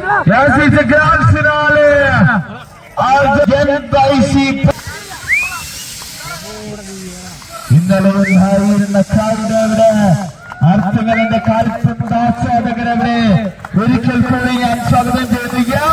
Yes, it's a grand finale. ഇന്നലെ ഉണ്ടായിരുന്ന കാലിടവിടെ അർത്ഥങ്ങളുടെ കാൽപ്പന്ത ആസ്വാദകരവിടെ ഒരിക്കൽ കൂടി ഞാൻ സ്വാഗതം ചെയ്യുന്നു.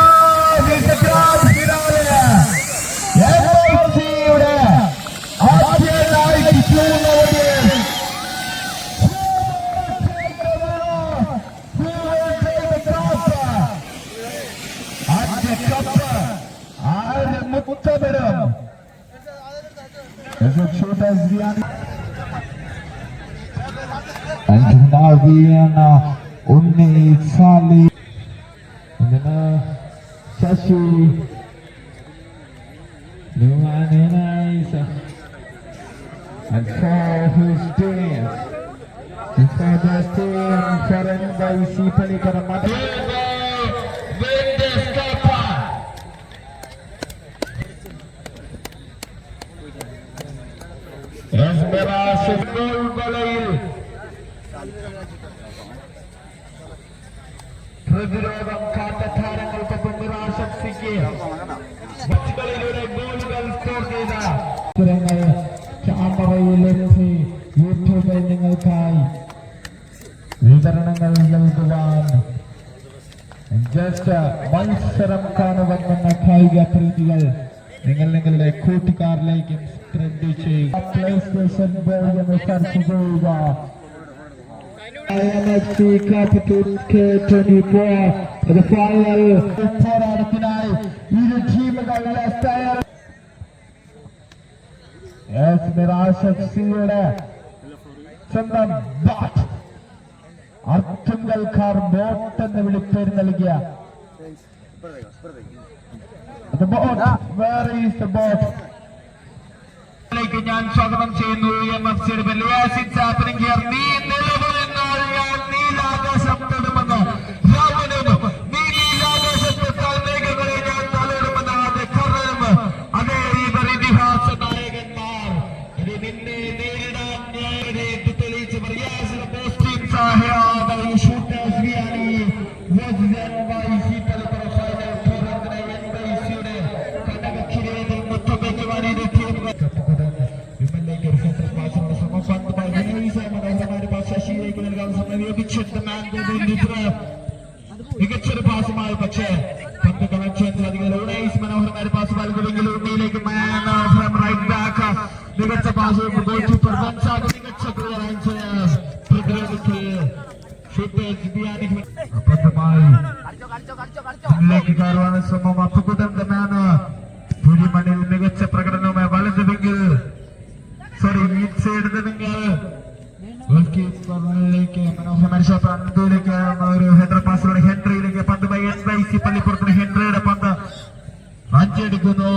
Unni Sali Shashi Nuanais and for his team for the team foreign by Sipali Karamata പ്രതിരോധം കാത്ത താരങ്ങൾക്കൊപ്പം നിരാശിക്കുക മറ്റുകളിലൂടെ ഗോളുകൾ സ്കോർ ചെയ്ത ചിത്രങ്ങൾ ക്യാമറയിലെത്തി യൂട്യൂബിൽ നിങ്ങൾക്കായി വിവരണങ്ങൾ നൽകുവാൻ ജസ്റ്റ് മത്സരം കാണുവാനെന്ന കായിക പ്രീതികൾ നിങ്ങൾ നിങ്ങളുടെ കൂട്ടുകാരിലേക്കും സ്പ്രെഡ് ചെയ്യുക. പ്ലേ സ്റ്റേഷൻ ചർച്ച ചെയ്യുക. IMFC Capital K24 the final പോരാട്ടത്തിനായി ഇരു ടീമുകളുടെ തയ്യാർ. നിരാശയുടെ സ്വന്തം ബാറ്റ് അർത്തുങ്കൽക്കാർ ബോട്ട് എന്ന് വിളിപ്പേര് നൽകിയ ഞാൻ സ്വാഗതം ചെയ്യുന്നു. IMFCയുടെ നീലാകാശപ്പെടുമെന്ന് രാമനും നീലാകാശപ്പെട്ടാൽ മേഘങ്ങളെ ഞാൻ തളരുമെന്നാണ് കാരണം അതേ ഇവർ ഇതിഹാസ നായകന്മാർ നിന്നെ നേരിടാൻ ന്യായത്തെ തെളിയിച്ചവർ ശശിയിലേക്ക് നൽകാൻ മികച്ചൊരു പാസുമായി പക്ഷേ പന്ത് കളക്ഷൻ സാധിക്കില്ല. മനോഹരമായ പാസ് നൽകുമെങ്കിൽ ഉണ്ണിയിലേക്ക് റൈറ്റ് ബാക്ക് മികച്ച പാസ് ഗോൾകീപ്പർ മികച്ച പ്രതിരോധത്തിൽ മുന്നിലേക്ക് കയറുവാണ് ശ്രമം. അപ്പുകുട്ടന്റെ മാന് പുലിമണിൽ മികച്ച പ്രകടനവുമായി വലതുവെങ്കിൽ മിഡ് സൈഡ് ഗോൾകീപ്പറിലേക്ക് മനോഹരമായ പന്തിലേക്ക് ഒരു ഹെഡർ പാസിലൂടെ ഹെൻറിയിലേക്ക് പന്ത് NYC പള്ളിപ്പുറത്തിന് ഹെൻറിയുടെ പന്ത് അഞ്ചെടുക്കുന്നു.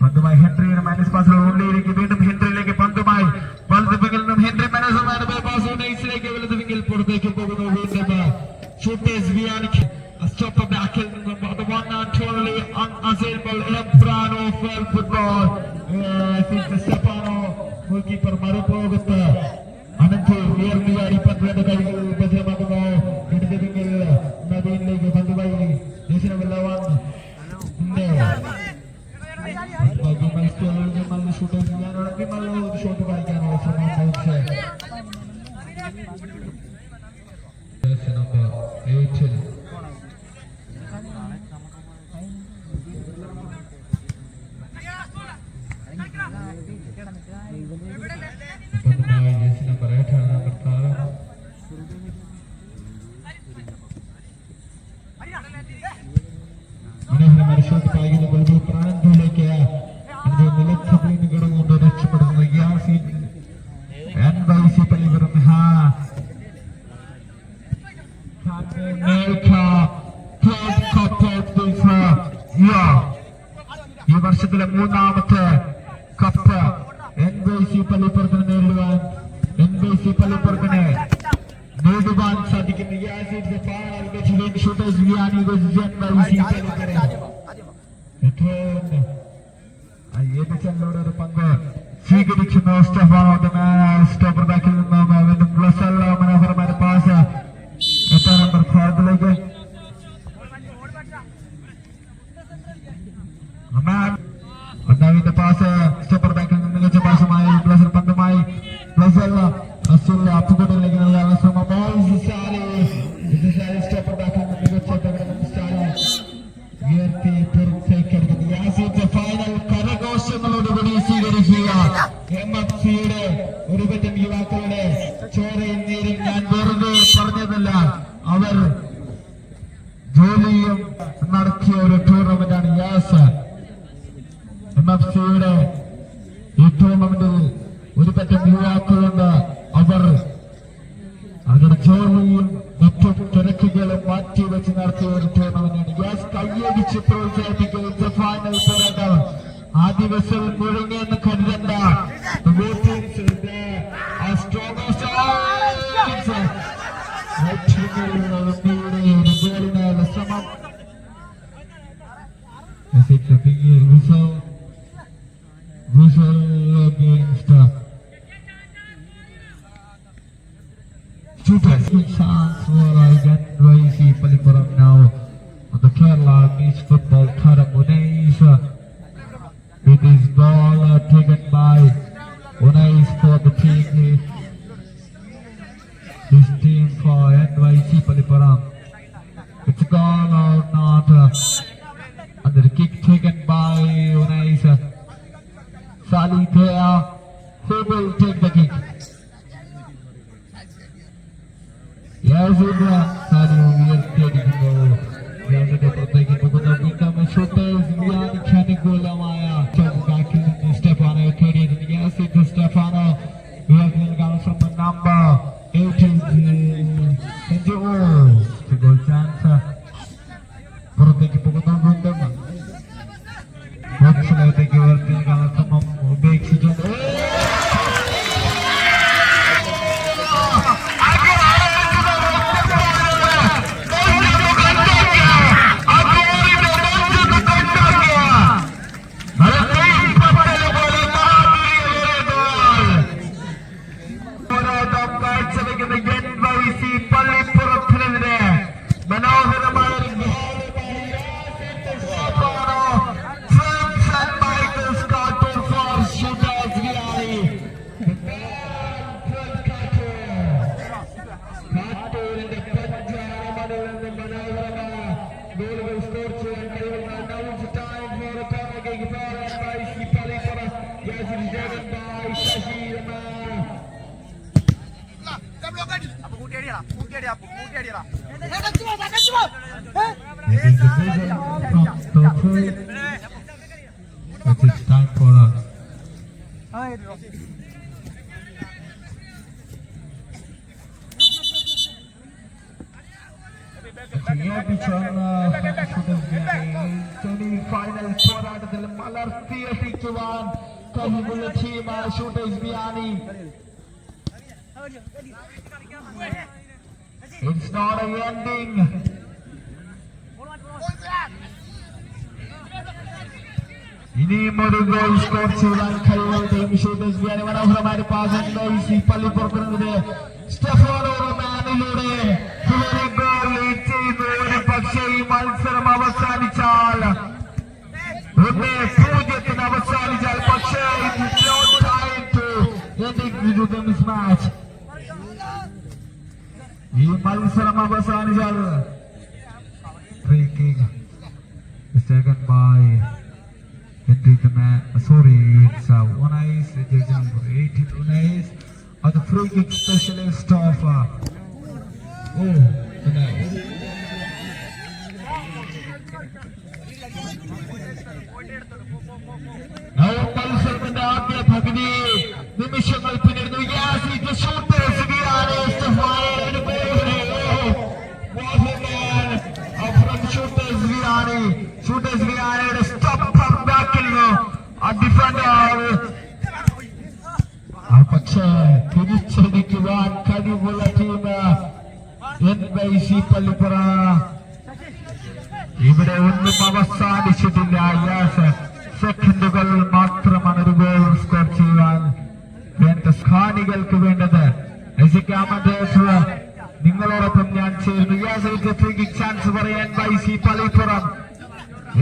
പന്തുമായി ഹെൻറിയുടെ മാനസ് പാസിലൂടെ ഉള്ളിലേക്ക് വീണ്ടും ഹെൻറിയിലേക്ക് പന്തുമായി വലതുവെങ്കിൽ നിന്നും ഹെൻറി മനസ്സുമായി പാസ് നൈസിലേക്ക് വലതുവെങ്കിൽ പുറത്തേക്ക് പോകുന്നു. വീണ്ടും ഷൂട്ടേഴ്സ് വിയാനിക്ക് സ്റ്റോപ്പ് ബാക്കിൽ നിന്നും the one and only unassailable Emperor of football Stefano goalkeeper മറുപോകത്ത് അനന്ത് ഉയർന്നിയാടി പന്തിന്റെ കൈകൾ ഭദ്രമാകുന്നു. ഇടതുവെങ്കിൽ നദീനിലേക്ക് പന്തുമായി ഷോട്ട് വായിക്കാനുള്ള ശ്രമം നമ്പർ 8 മനോഹരമായ ഷോട്ട് പായിക്കുന്ന പ്രാന്തത്തിലേക്ക് നിലച്ചതിന് കിടന്നുകൊണ്ട് രക്ഷപ്പെടുന്നത് യാസിൻ NYC പള്ളിപുറം ഈ വർഷത്തിലെ മൂന്നാമത്തെ കപ്പ് NYC പള്ളിപ്പുറത്തിന് നേരിടുവാൻ NYC പള്ളിപ്പുറത്തിന് നേടുവാൻ സാധിക്കുന്ന ഒരു പങ്ക് സ്വീകരിക്കുന്നു. സ്റ്റെഫാനോ സ്റ്റോപ്പർ ബാക്കിൽ നിന്നും വീണ്ടും മനോഹരമായ പാസ് പരിപാടിയും മറ്റും തിരക്കുകളും മാറ്റിവെച്ച് നടത്തിയ ഒരു ടൂർണമെന്റാണ്. യെസ്, കയ്യടിച്ച് പ്രോത്സാഹിപ്പിക്കുന്ന ഫൈനൽ പോരാട്ടം. ആ ദിവസം മുഴങ്ങിയെന്ന് കരുതണ്ട. ശ്രമം chance for NYC Palipuram now on the Kerala Beach Football Tharam Unais with his ball taken by Unais for the team, his team for NYC Palipuram. It's a goal or not, and the kick taken by Unais. Sali there, who will take the kick? Yes, Sali ഉയർത്തിയടിക്കുന്നു. പുറത്തേക്ക് പോകുന്ന വീണ്ടും shooters Vianney ഖനിഗോലമായ ബാക്കിൽ നിന്ന് Stefano കയറിയിരുന്നു. Yes, it is Stefano. ഉയർത്തി നൽകാൻ ശ്രമം number 8 goal chance. പുറത്തേക്ക് പോകുന്ന വീണ്ടും ബോക്സിനകത്തേക്ക് ഉയർത്തി നൽകാൻ ശ്രമം ഉപേക്ഷിച്ചിട്ടുണ്ട്. It's time for us. Semi-final പോരാട്ടത്തിൽ മലർത്തിയെത്തിക്കുവാൻ കഴിവുള്ള ടീമാണ് shooters Vianney. It's not a ending. ഇനിയും ഒരു ഗോൾ സ്കോർ ചെയ്യാൻ കഴിവുള്ള ഷൂട്ടേഴ്സ് വിയാനി. മനോഹരമായ പാസ് NYC പള്ളിപ്പുറത്തുന്നത് സ്റ്റെഫാനോ റൊമാനിലൂടെ ഒരു പക്ഷേ ഈ മത്സരം അവസാനിച്ചാൽ 1-0 അവസാനിച്ചാൽ പക്ഷേ ഈ മത്സരം അവസാനിച്ചാൽ free kick is taken by Henry the man. Sorry, it's Unais, jersey number 18 Unais, the free kick specialist of Unais. മത്സരത്തിന്റെ ആദ്യ പകുതി നിമിഷങ്ങൾ പിന്നിടുന്നു. ഷൂട്ടേഴ്സ് വിയാനയുടെ സ്റ്റോപ്പർ ബാക്കിൽ ഡിഫൻഡർ പക്ഷേ തിരിച്ചടിക്കുവാൻ കഴിവുള്ള ടീം NYC പള്ളിപ്പുറം. ഇവിടെ ഒന്നും അവസാനിച്ചിട്ടില്ല. സെക്കൻഡുകൾ മാത്രമാണ് ഒരു ഗോൾ സ്കോർ ചെയ്യുവാൻ വേണ്ട സ്ഥാനികൾക്ക് വേണ്ടത്. നിങ്ങളോടൊപ്പം ഞാൻ ചേരുന്നു. ഫ്രീ കിക്ക് ചാൻസ് പറയാൻ NYC പള്ളിപ്പുറം.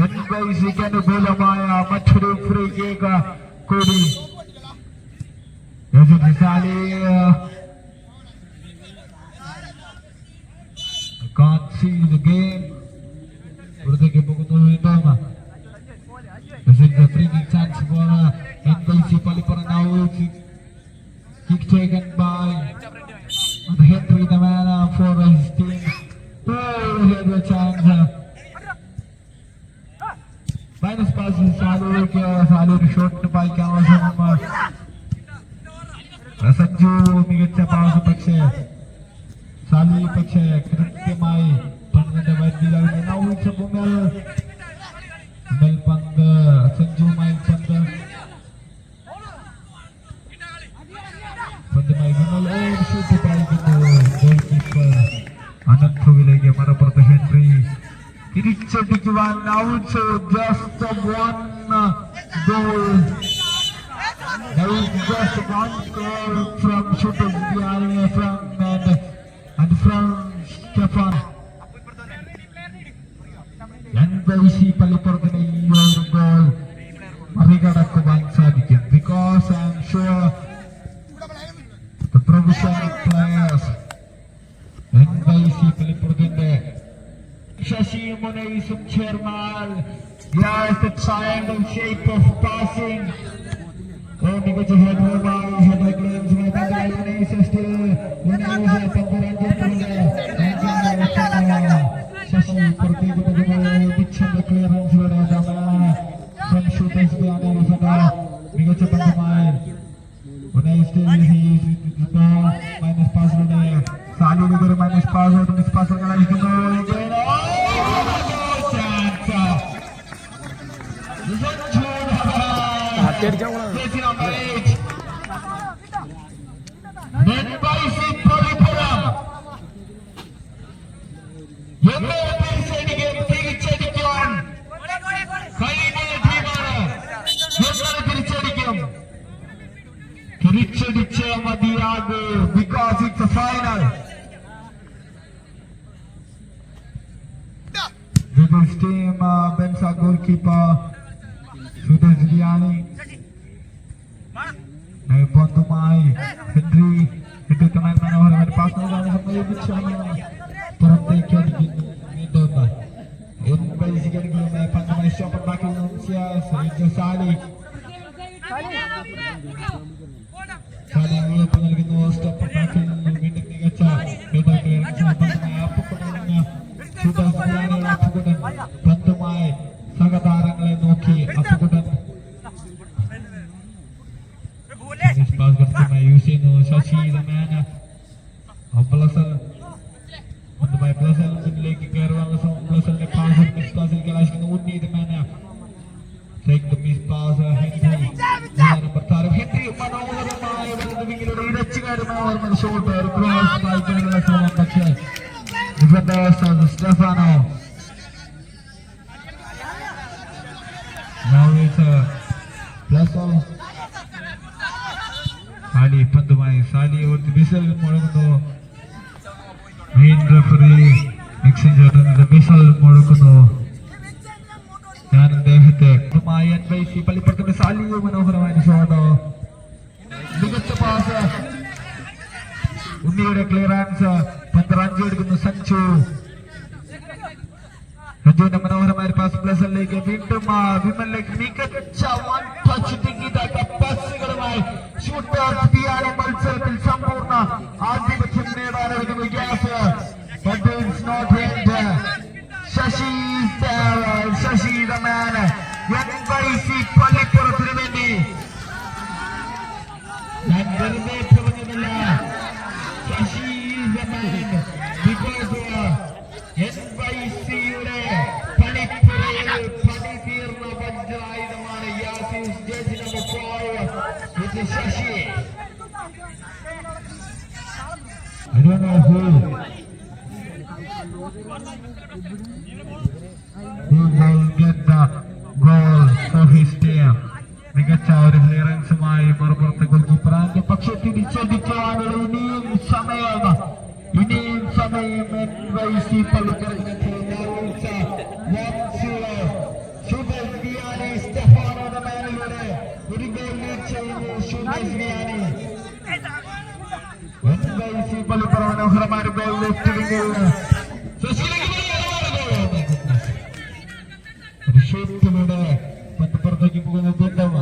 NYCക്ക് അനുകൂലമായ മറ്റൊരു ഫ്രീ കിക്ക് കൂടി. Can't see the game. പുറത്തേക്ക് പോകുന്നു വീണ്ടും. This is the free kick chance for NYC Palipuram. Now kick taken by Henry the man for his team. Here's a chance. Minus pass സാലൂർക്ക് Salur shot പായിക്കാൻ ശ്രമം. സഞ്ജു മികച്ച pass പക്ഷേ Sally പിടിച്ച് കൃത്യമായി പന്തിന്റെ വൈദ്യുതി നൗച്ച പുമൽ പന്ത് സഞ്ജു മൈൽ പന്ത് പന്തുമായി ഷൂട്ട് പായിക്കുന്നു ഗോൾ കീപ്പർ അനന്തുവിലേക്ക് മറുപുറത്ത് ഹെൻറി തിരിച്ചടിക്കുവാൻ നൗച്ച് just one goal just one goal from shooters and from Stefan. NYC പള്ളിപ്പുറത്തിന് ഈ ഒരു ഗോൾ മറികടക്കുവാൻ സാധിക്കും because I am sure the professional players NYC പള്ളിപ്പുറത്തിന്റെ Sasi മുനൈസും ചേർന്നാൽ yes the triangle shape of passing. മികച്ച ശശി പുറത്തേക്ക് മികച്ച പന്തുമായി മൈനസ് പാസിലൂടെ സാലിയിലേക്ക് ഒരു മൈനസ് പാസ് മിസ് പാസ് കളിക്കുന്നു തിരിച്ചടിച്ച് മതിയാകൂ because it's a final. This team Bensa goalkeeper Sudesh Vianney പന്തുമായി ഹെൻറി എടുത്തമായി മനോഹരമായി പാസ് നൽകാൻ പുറത്തേക്ക് അടിക്കുന്നു വീണ്ടും പന്തുമായി സ്റ്റോപ്പർ ബാക്കിൽ നിന്നും സാലി നൽകുന്നു സ്റ്റോപ്പർ ബാക്കിൽ നിന്നും വീണ്ടും മികച്ച പന്തുമായി സഹതാരങ്ങളെ നോക്കി അപ്പുകുട്ടൻ യൂസ് ചെയ്യുന്നു ശശി ദമാന പന്തുമായി ബ്ലസൽ മുന്നിലേക്ക് കയറുവാനുള്ള ബ്ലസലിന്റെ പാസിൽ കലാശിക്കുന്നു ഉണ്ണി ദമാന നമ്പർ താരം ഹെൻറി മനോഹരമായ ഇടച്ചുകാരുമായ ഷോട്ട് ശ്രമം പക്ഷേ ഡിഫൻഡേഴ്സ് സ്റ്റെഫാനോ സാലി പന്തുമായി സാലി ഒരു വിസൽ മുഴങ്ങുന്നു മെയിൻ റെഫറി വിസൽ മുഴക്കുന്നു ഞാൻ അദ്ദേഹത്തെ പള്ളിപ്പുറത്തിന്റെ സാലിയോ മനോഹരമായ ഷോട്ടോ മികച്ച പാസ് ഉണ്ണിയുടെ ക്ലിയറൻസ് പന്ത് റഞ്ചി എടുക്കുന്നു സഞ്ജു സഞ്ജുവിന്റെ മനോഹരമായ പാസ് പ്ലസിലേക്ക് വീണ്ടും വിമലിലേക്ക് മികച്ച വൺ ടച്ച് പസുകളുമായി ഷൂട്ടേഴ്സ് ബിയാനി മത്സരത്തിൽ സമ്പൂർണ്ണ ആധിപത്യം നേടാനൊരുങ്ങുന്നു ഗ്യാസ് ശശി ദമാൻ NYC പള്ളിപ്പുറത്തിന് വേണ്ടി ഞാൻ വെറുതെ പറഞ്ഞതല്ല ശശി ദമാൻ NYCയുടെ പണിപ്പുരയിൽ പണി തീർന്ന വജ്രായുധമാണ് Yasin jersey number 5 Shashi. I don't know who will get the goal for his team. മികച്ച ഒരു ക്ലിയറൻസുമായി മറുപുറത്ത് ഗോൾ കീപ്പർ ആൻഡ് പക്ഷെ തിരിച്ചടിക്കാനുള്ള ഇനിയും സമയം NYC പള്ളിപ്പുറത്തിന് സ്റ്റെഫാനോ ദമാനിലൂടെ ഒരു ഗോൾ ലീഡ് ചെയ്യുന്നു ഷൂട്ടേഴ്സ് വിയാനി. NYC പള്ളിപ്പുറം മനോഹരമായ ഗോൾ ലെഫ്റ്റ് വിങ്ങിൽ ഷൂട്ടിലൂടെ പന്ത് പുറത്തേക്ക് പോകുന്ന ബന്ധം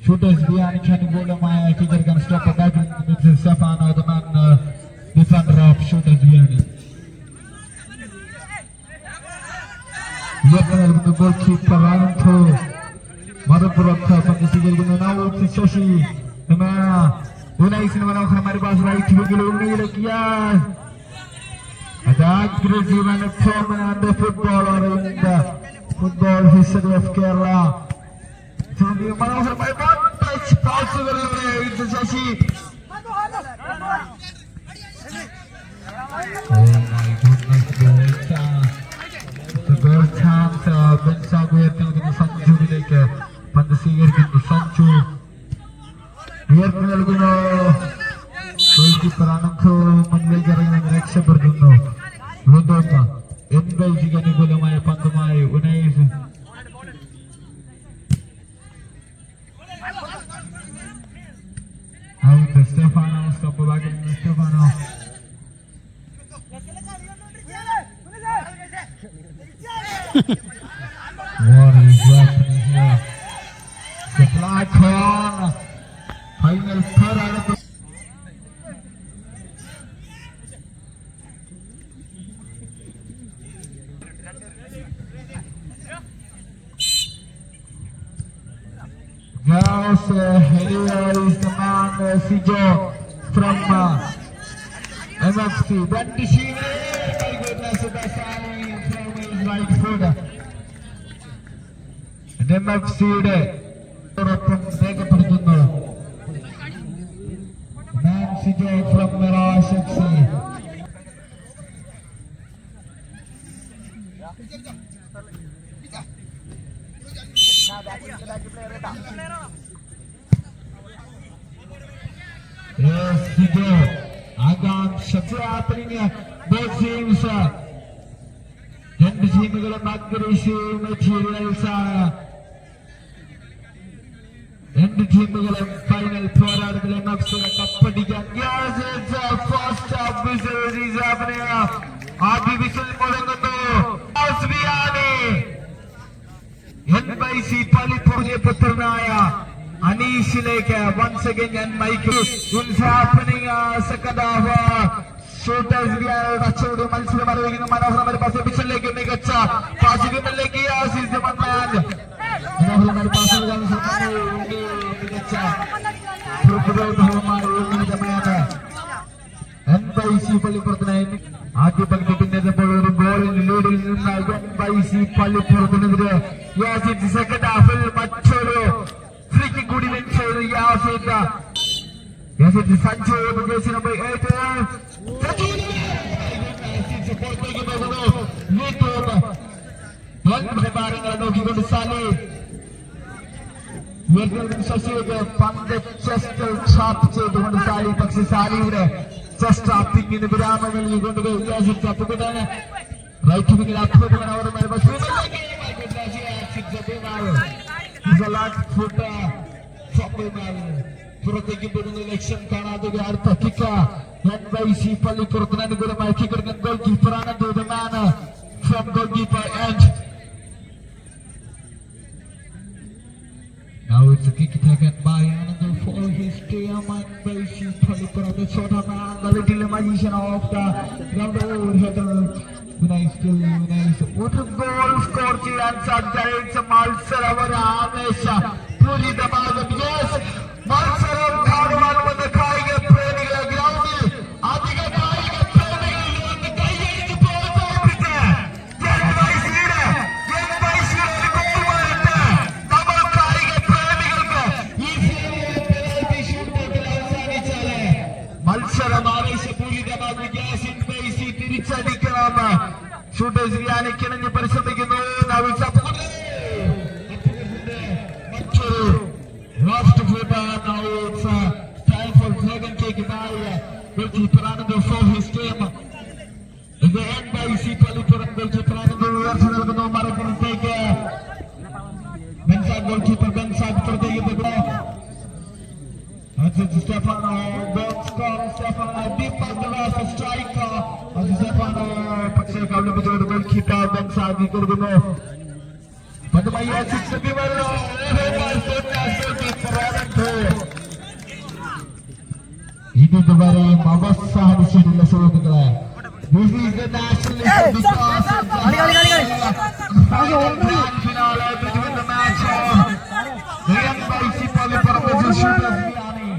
ഷൂട്ടേഴ്സ് വിയാനിക്ക് അനുകൂലമായ ഫിഗർ സ്റ്റോപ്പ് ബാക്കിൽ സ്റ്റെഫാനോ ദമാൻ ഡിഫൻഡർ ഓഫ് ഷൂട്ടേഴ്സ് വിയാനി. നൽകുന്നു ഗോൾ കീപ്പർ ആൻഡ്രൂ മറുപുറത്ത് പന്ത് സ്വീകരിക്കുന്നു നൗച്ച് ശശി യുനൈസിന് മനോഹരമായ പാസ് റൈറ്റ് വിങ്ങിൽ ഉണ്ണിയിലേക്ക് aggressive and prominent footballer in the football history of Kerala. മനോഹരമായ touch പാസുകളിലൂടെ ഇത് ശശി. Goal chance. ബെൻസാഗ് ഉയർത്തി നൽകുന്ന സഞ്ജുവിലേക്ക് പന്ത് സ്വീകരിക്കുന്നു. സഞ്ജു ഉയർത്തി നൽകുന്നു. ഗോൾ കീപ്പർ അനന്ത് മുന്നിലേക്ക് ഇറങ്ങി രക്ഷപ്പെടുത്തുന്നു. വീണ്ടും എൻബൈസിക്ക് അനുകൂലമായ പന്തുമായി ഉനൈസ്. സ്റ്റെഫാനോ സ്റ്റോപ്പ് ബാക്കിൽ നിന്ന് Stefano. What is happening here? The black horn. Final third out of the Yes, here is the man Sijo from MFC. That receiver, my goodness, the signing from his right foot. And MFC യുടെ ഒപ്പം രേഖപ്പെടുത്തുന്നു. Man Sijo from Mirage FC. Yes, Sijo. What's happening here? Both teams, രണ്ട് ടീമുകളും aggressive materials ആണ്. രണ്ട് ടീമുകളും final പോരാട്ടത്തിൽ MFC കപ്പടിക്കാൻ. Yes, it's a first half whistle is happening. ആദ്യ വിസിൽ മുഴങ്ങുന്നു. NYC പള്ളിപ്പുറത്തെ പുത്രനായ അനീഷിലേക്ക് once again and Michael. It's happening second half. Shooters കച്ചവടം മത്സരം അറിയിക്കുന്ന മനോഹരമായ പാസ് പിച്ചിലേക്ക് മികച്ച പാസിലേക്ക് മനോഹരമായ പാസുകൾ മികച്ച NYC പള്ളിപ്പുറത്തിനായി ആദ്യ പകുതി പിന്നിടുമ്പോൾ ഒരു ഗോളിന് ലീഡിൽ നിന്ന് NYC പള്ളിപ്പുറത്തിനെതിരെ യാസിദ് സെക്കൻഡ് ഹാഫിൽ മറ്റൊരു ഫ്രീ കിക്ക് കൂടി വെച്ചത് യാസിദ് സഞ്ജു നമ്പർ 8 ഭാരങ്ങളെ നോക്കിക്കൊണ്ട് സാലി ശശിയുടെ പന്ത് ചെസ്റ്റ് ട്രാപ്പ് ചെയ്തുകൊണ്ട് സാലി. പക്ഷെ സാലിയുടെ ചെസ്റ്റ് ട്രാപ്പിങ്ങിന് വിരാമം നൽകിക്കൊണ്ട് അപ്പുകൊണ്ടാണ് റൈറ്റ് വിങ്ങിൽ അപ്പുകൊണ്ടാണ് പുറത്തേക്ക് പോകുന്ന ലക്ഷ്യം കാണാതെ അടുത്ത കിക്ക്. NYC പള്ളിപ്പുറത്തിന് അനുകൂലമായി കിക്കെടുക്കുന്ന ഗോൾ കീപ്പറാണ് from goal keeper and now it's a kick taken by Anand for his team. NYC Pallippuram the shot of the little magician of the ground header. ഒരു ഗോൾ സ്കോർ ചെയ്യാൻ സാധിച്ച മത്സരം ഒരു ആവേശ പൂരിതമാകും. മത്സരം കാണുവാൻ വന്ന കായിക പ്രേമികളെ ഗ്രൗണ്ടിൽ അധിക കായിക പ്രേമികളിൽ വന്ന് കൈയടിച്ച് പ്രോത്സാഹിപ്പിച്ച് ഒരു ഗോളുമായിട്ട് നമ്മൾ കായിക പ്രേമികൾക്ക് ഈ ഷൂട്ടൗട്ടിൽ അവസാനിച്ചാല് മത്സരം ആവേശപൂരിതമാകും. NYC തിരിച്ചടിക്കണമെന്ന് ഷൂട്ടേഴ്സ് വ്യാനിക്കിണഞ്ഞ് പരിശ്രമിക്കുന്നു. Left footer, now it's time for dragon kick by goalkeeper Anand for his team. The NYC Pallippuram goalkeeper Anand ഉയർത്തി നൽകുന്നു മറുപുറത്തേക്ക്. ബെൻസാഗ് goalkeeper ബെൻസാഗ് പുറത്തേക്ക്. Stefano Stefano deep under the striker. Stefano പക്ഷേ കൗളിപ്പിച്ചുകൊണ്ട് goalkeeper ബെൻസാഗ് കൊടുക്കുന്നു. ഇതുവരെയും അവസാനിച്ചിട്ടുള്ള സുഹൃത്തുക്കളെ. This is the national finale between the match of the NYC Pallippuram versus Shooters Vianney.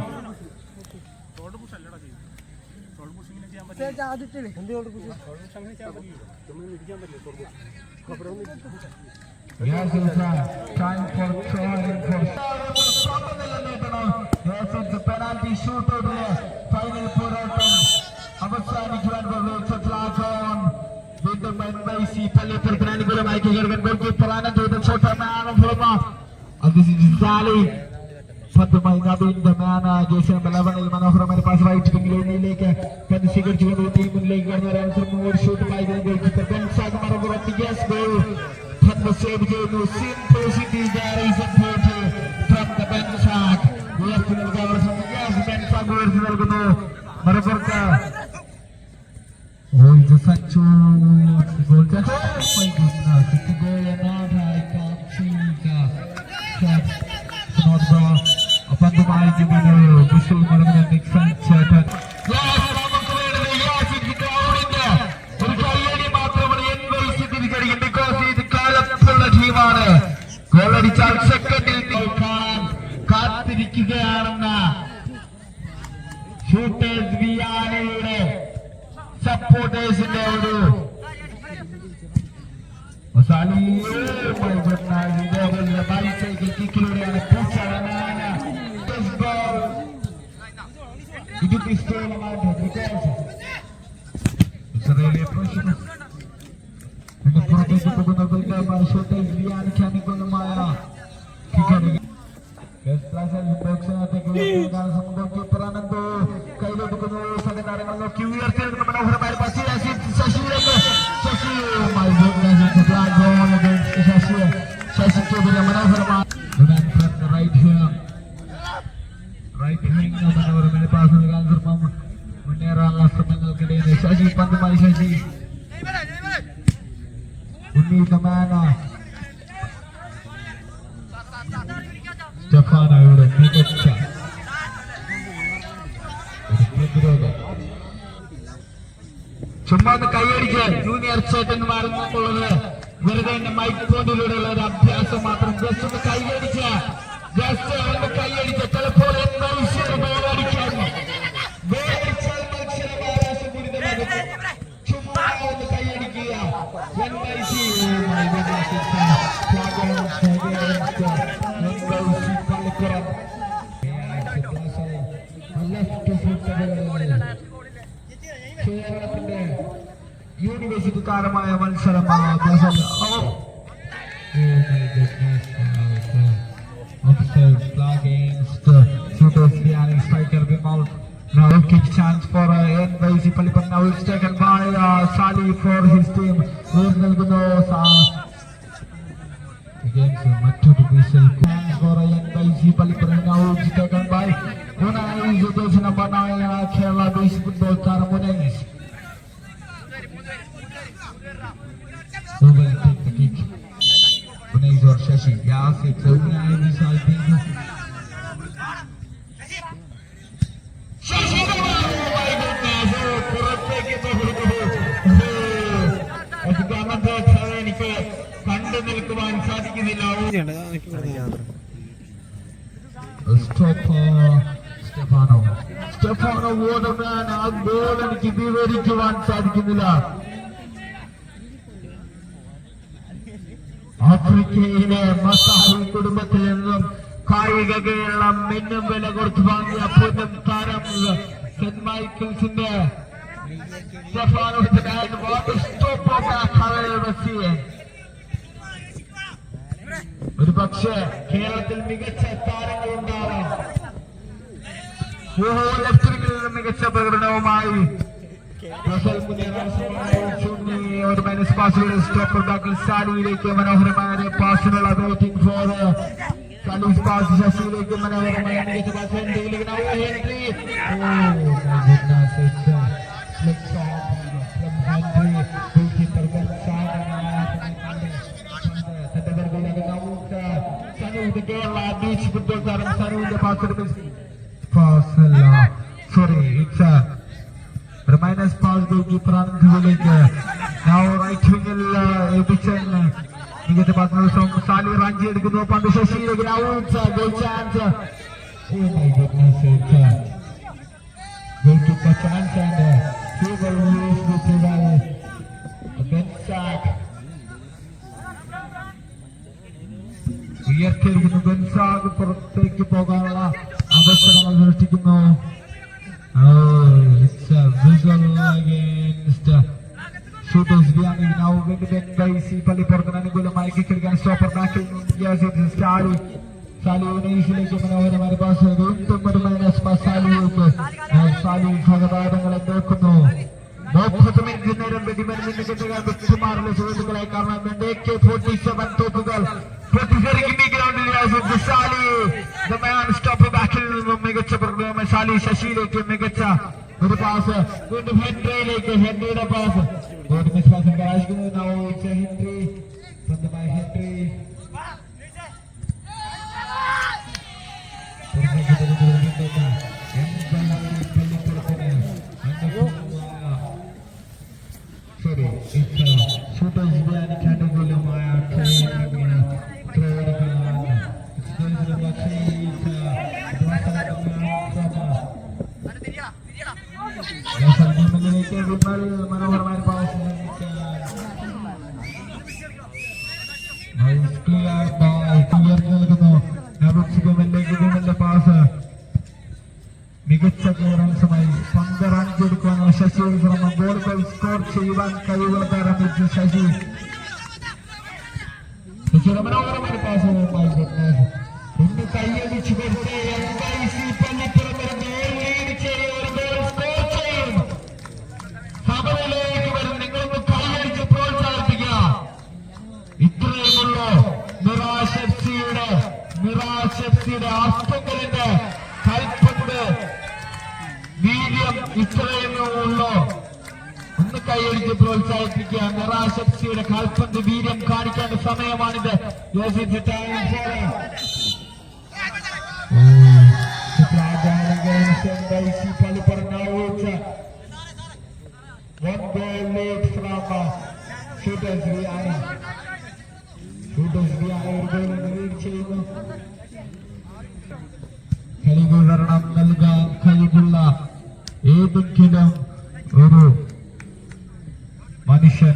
Yes, it's time for trying for yes, it's a penalty shootout. Final പോരാട്ടം അവസാനിക്കുവാൻ flag on വീണ്ടും NYC പള്ളിപ്പുറത്തിന് അനുകൂലമായി കീഴടക്കാൻ goal keeper Anand shot പത്തുമായി നബീന്റെ മാന jersey number 11 മനോഹരമായ pass right വിംഗിലേക്ക് പന്ത് സ്വീകരിച്ചുകൊണ്ട് ടീമിലേക്ക് കടന്നു വരാൻ ശ്രമം ഒരു ഷൂട്ടുമായി ഗോൾ കീപ്പർ ബെൻസാഗ് മറുപടി യെസ് ഗോൾ പന്ത് സേവ് ചെയ്യുന്നു simplicity there is a beauty from the ബെൻസാഗ് ഉയർത്തി നൽകാനുള്ള ശ്രമം യെസ് ബെൻസാഗ് ഉയർത്തി നൽകുന്നു മറുപുറത്ത് Sancho goal oh my goodness it's a goal or not I can't see that not wrong പന്തുമായി വിസിൽ മുടങ്ങുന്ന നിക്സൺ ചേട്ടൻ ഒരു കയ്യടി മാത്രമാണ് NYC തിരിച്ചടിക്കും ബിക്കോസ് ഇത് കാലത്തുള്ള ടീമാണ് ഗോളടിച്ചാൽ സെക്കൻഡിൽ കാണാൻ കാത്തിരിക്കുകയാണെന്ന ഷൂട്ടേഴ്സ് വിയാനയുടെ സപ്പോർട്ടേഴ്സിന്റെ ഒരു ബൈസൈക്കിൾ കിക്കിലൂടെയാണ് ഇത് പിസ്റ്റോളമാണ് പുറത്തേക്ക് പോകുന്ന ഷൂട്ടേഴ്സ് വിയാനയ്ക്ക് അനുകൂലമായ കയ്യിലെടുക്കുന്നു സഹതാരങ്ങൾ നോക്കി ഉയർത്തിയെടുക്കുന്ന മനോഹരമായ ശശിക്കെതിരെ മനോഹരമായ മനോഹരമായ പാസ് നൽകാൻ ശ്രമം മുന്നേറാനുള്ള ശ്രമങ്ങൾക്കിടയിൽ ശശി പന്തുമായി ശശി ഉന്നയിച്ച മാന സ്റ്റെഫാനോയുടെ മികച്ച ചുമ്മാ ഒന്ന് കൈയടിക്കാൻ ജൂനിയർ ചേട്ടന്മാരെന്നുള്ളത് വെറുതെ മൈക്ക് ഫോണിലൂടെയുള്ള ഒരു അഭ്യാസം മാത്രം ജസ്റ്റ് ഒന്ന് കൈയടിച്ച ചിലപ്പോൾ ചുമ്മാ ഒന്ന് കൈയടിക്കുക കേരളത്തിന്റെ യൂണിവേഴ്സിറ്റിക്കാരമായ മത്സരമാണ് now kick chance for NYC Palipur. Now it's taken by Sali for his team. Again, മറ്റൊരു whistle for NYC Palipur. Now it's taken by Unais, jersey number 9, Kerala based football taram Unais. Who will take the kick? Unais or Shashi? Yes, it's Unais, I think. കണ്ടു നിൽക്കുവാൻ സാധിക്കുന്നില്ല Stefano ഓടുവാൻ ആ goal എനിക്ക് വിവരിക്കുവാൻ സാധിക്കുന്നില്ല ആഫ്രിക്കയിലെ മസാഹി കുടുംബത്തിൽ നിന്നും കായിക കേരളം മിന്നും വില കൊടുത്തു വാങ്ങിയ പൊന്നും താരം സെന്റ് മൈക്കിൾസിന്റെ ഒരു പക്ഷേ കേരളത്തിൽ മികച്ച താരങ്ങളുണ്ടാവാം മികച്ച പ്രകടനവുമായി ഒരു മൈനസ് പാസിലൂടെ സ്റ്റോപ്പർ ബാക്കിൽ സാലിയിലേക്ക് മനോഹരമായ പാസിനുള്ള വെയിറ്റിംഗ് ഫോർ സാലീസ് പാസ് ശശിയിലേക്ക് മനോഹരമായ മികച്ച pass Kerala beach football taram Sanu's pass sorry it's a minus pass goalkeeper now right wing Ebichan മികച്ച പാസ് സാലി റാഞ്ചി എടുക്കുന്നു പന്ത് ശശിയിലേക്ക് now it's a goal chance oh my goodness it's a goalkeeper chance and ഉയർത്തിയിരിക്കുന്നു. ബെൻസാഗ് പുറത്തേക്ക് പോകാനുള്ള അവസരങ്ങൾ സൃഷ്ടിക്കുന്നു. പള്ളിപ്പുറത്തിന് അനുകൂലമായി കിക്കാൻ stopper ബാക്കിൽ സാലിയിലേക്ക് മനോഹരമായ പാസ് വീണ്ടും ഒരു മൈനസ് പാസ് സാലിയിലേക്ക്. സാലി സഹതാരങ്ങളെ നോക്കുന്നു. 30 മിനിറ്റ് നേരം വെടിമരുന്നിന് കിട്ടുക വ്യക്തിമാരുടെ സുഹൃത്തുക്കളെ കാണാൻ വേണ്ടി AK-47 തോക്കുകൾ ബാക്കിൽ നിന്നും മികച്ച പ്രകടനം സാലി. ശശിയിലേക്ക് മികച്ച ഒരു പാസ് വീണ്ടും ഹെൻറിയിലേക്ക്. ഹെൻറിയുടെ പാസ് മിസ് പാസ് ഹെൻറി സ്വന്തമായി ഹെൻറി അനുകൂലമായ മനോഹരമായ പാസ് പാസ് മികച്ച ക്ലിയറൻസുമായി പന്ത് റൺ കൊടുക്കുവാനുള്ള ശശിയുടെ ശ്രമം. ഗോളുകൾ സ്കോർ ചെയ്യുവാൻ കഴിവുള്ള താരം ശശി. ശശിയുടെ മനോഹരമായ പാസ് ഒന്ന് കൈയടിച്ചു കൊടുത്ത് സഭയിലേക്ക് വരും. നിങ്ങളൊന്ന് കൈയടിച്ച് പ്രോത്സാഹിപ്പിക്കുക. ഇത്രയുമുള്ളൂ നിറാശക്തിയുടെ അർത്ഥങ്ങളിന്റെ കൽപ്പന്റെ വീര്യം. ഇത്രയുമേ ഉള്ളൂ. ഒന്ന് കൈയടിച്ച് പ്രോത്സാഹിപ്പിക്കുക. നിറാശക്തിയുടെ കാൽപന്ത് വീര്യം കാണിക്കേണ്ട സമയമാണിത്. കളിവിവരണം നൽകാൻ കഴിവുള്ള ഏതെങ്കിലും ഒരു മനുഷ്യൻ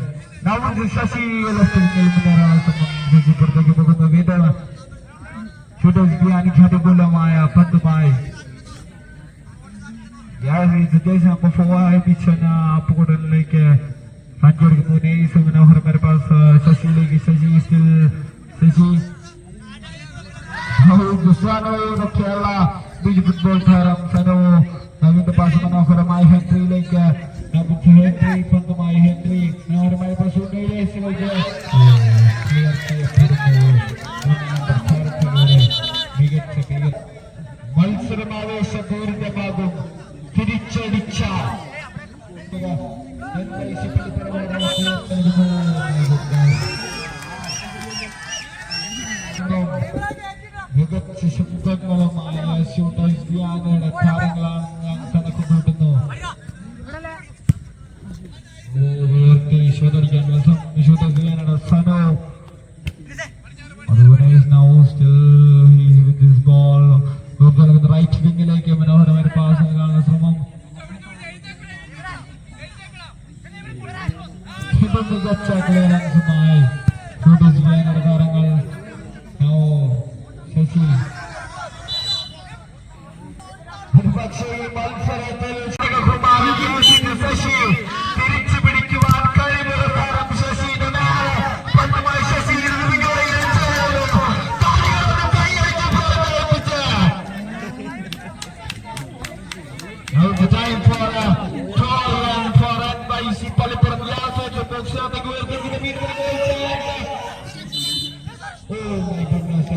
ശശി പുറത്തേക്ക് പോകുന്നു. വീണ്ടും ഷൂട്ടേഴ്സ് ബിയാനിക്ക് അനുകൂലമായ പന്തുമായി അപ്പുകൂടലിലേക്ക് സഞ്ചരിക്കുന്നു. നെയ്സ് മനോഹരമായ പാസ് ശശിയിലേക്ക്. ശശി കേരള ബീച്ച് ഫുട്ബോൾ താരം സനോ നവീന്റെ പാസ് മനോഹരമായ ഹെൻറിയിലേക്ക്. ഹെൻറി പന്തുമായി ഹെൻറി മനോഹരമായ പാസ് മികച്ച മത്സരമാവേശപൂരിതമാകും. തിരിച്ചടിച്ച മികച്ച ശബ്ദങ്ങളുമായ ഷൂട്ടേഴ്സ് ബിയാനയുടെ താരങ്ങളാണ് ഞാൻ കണക്ക് കൂട്ടുന്നു. ഷൂട്ടേഴ്സ് ബിയാനയുടെ സനോ റൈറ്റ് വിങ്ങിലേക്ക് മനോഹരമായ പാസ് നൽകാനുള്ള ശ്രമം. മികച്ച ക്ലിയറൻസുമായി ഷൂട്ടേഴ്സ് ബിയാനയുടെ താരങ്ങൾ. ശശി പക്ഷേ ഈ മത്സരത്തിൽ ശശി തിരിച്ചു പിടിക്കുവാൻ കഴിവുള്ള താരം ശശിയുടെ പന്തുമായി Sasi time for a tall run for NYC Palipuram. Oh my goodness,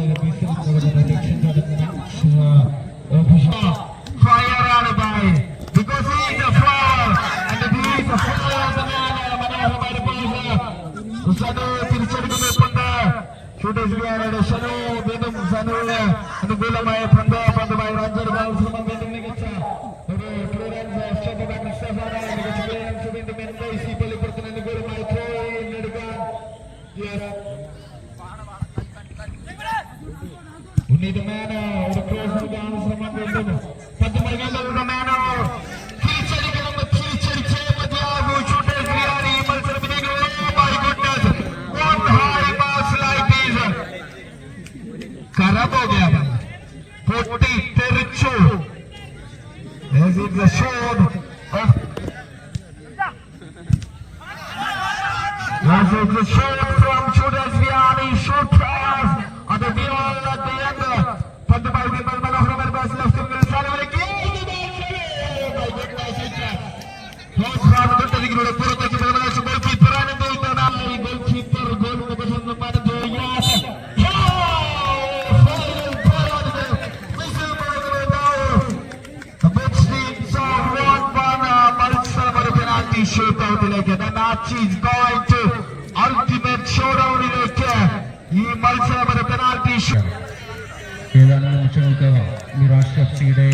fire on by because he is a flower and he is a flower of the man. Sanu തിരിച്ചെടുക്കുന്ന പന്ത് ഷൂട്ടേഴ്സ് ബിയാനയുടെ സനു വീണ്ടും സനുവിന് അനുകൂലമായ പന്തുമായി റൺസർ ശ്രമം വീണ്ടും മികച്ച ഒരു പള്ളിപ്പുറത്തിന് അനുകൂലമായി ത്രോ എടുക്കാൻ ഉന്നതമേനോ ഒരു ക്രോസ് നൽകാനുള്ള ശ്രമം വീണ്ടും പന്ത് നൽകേണ്ടതുണ്ട്. മേനോ തിരിച്ചടിക്കണം. തിരിച്ചടിച്ചേ खराब हो गया भाई, पोटी तेरिचो। As it's a shot of, as it's a shot from Judas Vianney, shoot pass at the beyond at the end. Pandubai Vimal Manohar pass left to the side of the game. Close round to the group, put the goalkeeper and the goalkeeper goal to the Yes. Shootout the match is going to ultimate showdown ഈ മത്സരം ഒരു penalty ഏതാനും നിമിഷങ്ങൾക്ക് mirage എഫ്സിയുടെ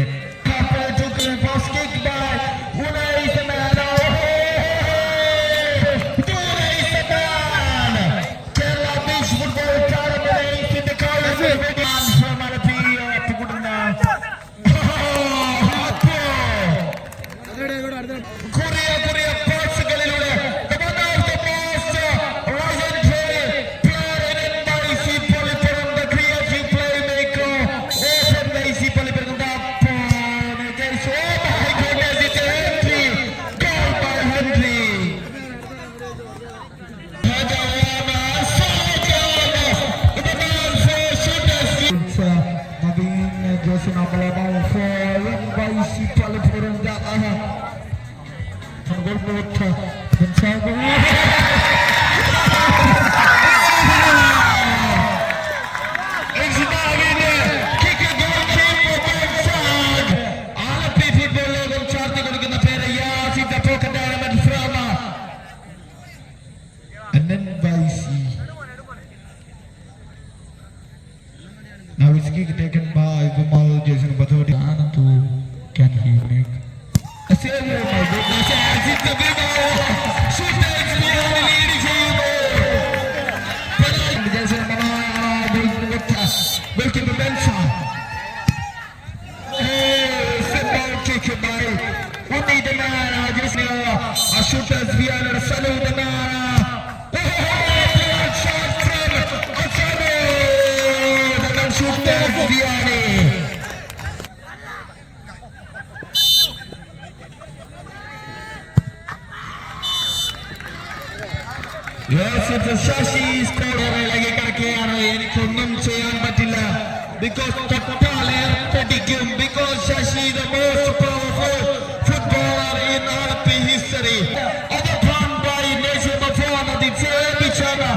Now it's kick taken by Vimal Jason Bathodi. Anantu, can he make a save? Oh my goodness, as it's the Vimal! Shoot takes me on the leading field! Jason Bathodi, goalkeeper Benson. Hey, set down kick by Uday Damara, just a shooter's Viana, Salu Damara. Yes, it's a Shashi scored lagi karke എനിക്കൊന്നും ചെയ്യാൻ പറ്റില്ല because total air because Shashi the most powerful footballer in RP history. Other plan by Nation Bafana the Bichana.